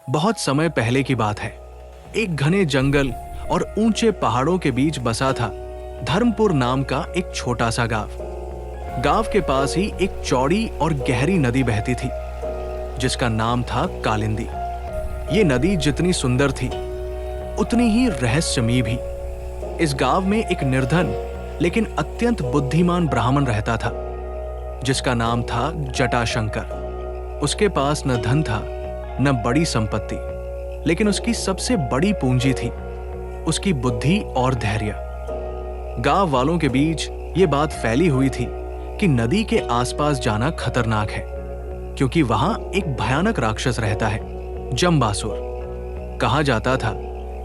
बहुत समय पहले की बात है। एक घने जंगल और ऊंचे पहाड़ों के बीच बसा था धर्मपुर नाम का एक छोटा सा गांव। गांव के पास ही एक चौड़ी और गहरी नदी बहती थी जिसका नाम था कालिंदी। ये नदी जितनी सुंदर थी उतनी ही रहस्यमयी भी। इस गांव में एक निर्धन लेकिन अत्यंत बुद्धिमान ब्राह्मण रहता था जिसका नाम था जटाशंकर। उसके पास न धन था न बड़ी संपत्ति, लेकिन उसकी सबसे बड़ी पूंजी थी उसकी बुद्धि और धैर्य। गांव वालों के बीच ये बात फैली हुई थी कि नदी के आसपास जाना खतरनाक है क्योंकि वहां एक भयानक राक्षस रहता है, जम्बासुर। कहा जाता था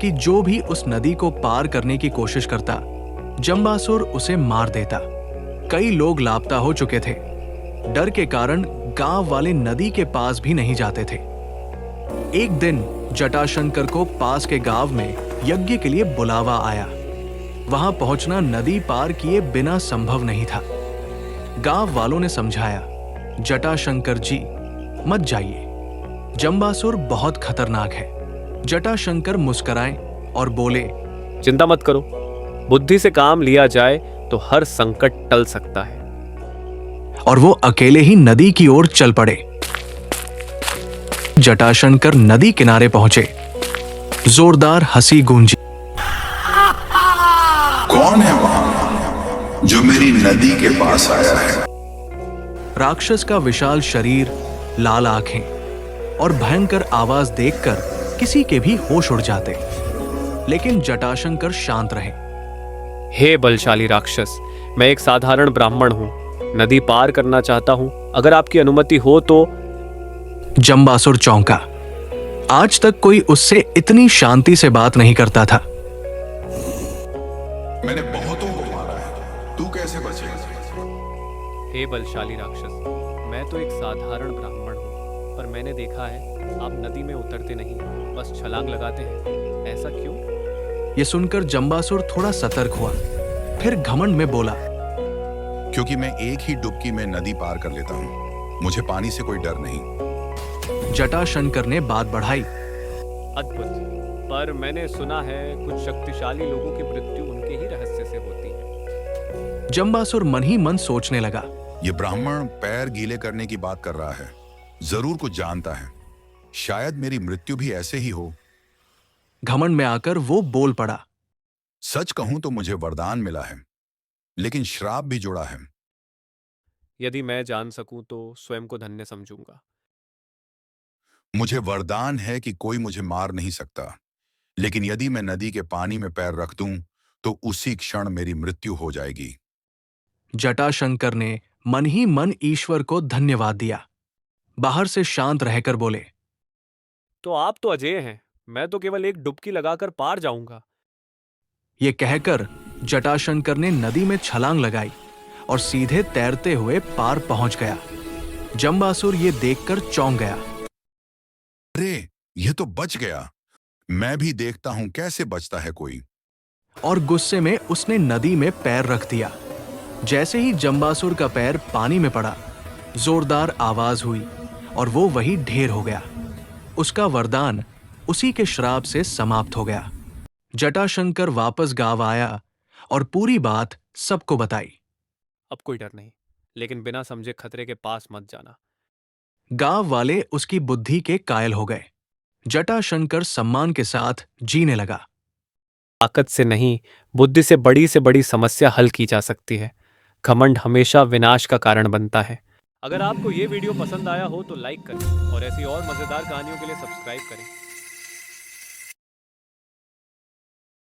कि जो भी उस नदी को पार करने की कोशिश करता, जम्बासुर उसे मार देता। कई लोग लापता हो चुके थे। डर के कारण गांव वाले नदी के पास भी नहीं जाते थे। एक दिन जटाशंकर को पास के गांव में यज्ञ के लिए बुलावा आया। वहां पहुंचना नदी पार किए बिना संभव नहीं था। गांव वालों ने समझाया, जटाशंकर जी मत जाइए, जम्बासुर बहुत खतरनाक है। जटाशंकर मुस्कुराए और बोले, चिंता मत करो, बुद्धि से काम लिया जाए तो हर संकट टल सकता है। और वो अकेले ही नदी की ओर चल पड़े। जटाशंकर नदी किनारे पहुंचे। जोरदार हंसी गूंजी। कौन है वहां जो मेरी नदी के पास आया है? राक्षस का विशाल शरीर, लाल आंखें और भयंकर आवाज देखकर किसी के भी होश उड़ जाते, लेकिन जटाशंकर शांत रहे। हे बलशाली राक्षस, मैं एक साधारण ब्राह्मण हूं, नदी पार करना चाहता हूं, अगर आपकी अनुमति हो तो। जम्बासुर चौंका। आज तक कोई उससे इतनी शांति से बात नहीं करता था। मैंने बहुतों को मारा है, तू कैसे बचेगा? हे बलशाली राक्षस, मैं तो एक साधारण ब्राह्मण हूं, पर मैंने देखा है आप नदी में उतरते नहीं, बस छलांग लगाते हैं। ऐसा क्यों? यह सुनकर जम्बासुर थोड़ा सतर्क हुआ, फिर घमंड में बोला, क्योंकि मैं एक ही डुबकी में नदी पार कर लेता हूं, मुझे पानी से कोई डर नहीं। जटाशंकर ने बात बढ़ाई, अद्भुत, पर मैंने सुना है कुछ शक्तिशाली लोगों की मृत्यु उनके ही रहस्य से होती है। जम्बासुर मन ही मन सोचने लगा, ये ब्राह्मण पैर गीले करने की बात कर रहा है, जरूर कुछ जानता है, शायद मेरी मृत्यु भी ऐसे ही हो। घमंड में आकर वो बोल पड़ा, सच कहूं तो मुझे वरदान मिला है, लेकिन श्राप भी जुड़ा है। यदि मैं जान सकूं तो स्वयं को धन्य समझूंगा। मुझे वरदान है कि कोई मुझे मार नहीं सकता, लेकिन यदि मैं नदी के पानी में पैर रख दूं तो उसी क्षण मेरी मृत्यु हो जाएगी। जटाशंकर ने मन ही मन ईश्वर को धन्यवाद दिया। बाहर से शांत रहकर बोले, तो आप तो अजेय हैं, मैं तो केवल एक डुबकी लगाकर पार जाऊंगा। ये कहकर जटाशंकर ने नदी में छलांग लगाई और सीधे तैरते हुए पार पहुंच गया। जम्बासुर ये देखकर चौंक गया। अरे, ये तो बच गया, मैं भी देखता हूं कैसे बचता है कोई। और गुस्से में उसने नदी में पैर रख दिया। जैसे ही जम्बासुर का पैर पानी में पड़ा, जोरदार आवाज हुई और वो वही ढेर हो गया। उसका वरदान उसी के श्राप से समाप्त हो गया। जटाशंकर वापस गांव आया और पूरी बात सबको बताई। अब कोई डर नहीं, लेकिन बिना समझे खतरे के पास मत जाना। गांव वाले उसकी बुद्धि के कायल हो गए। जटाशंकर सम्मान के साथ जीने लगा। ताकत से नहीं, बुद्धि से बड़ी समस्या हल की जा सकती है। घमंड हमेशा विनाश का कारण बनता है। अगर आपको ये वीडियो पसंद आया हो तो लाइक करें और ऐसी और मजेदार कहानियों के लिए सब्सक्राइब करें।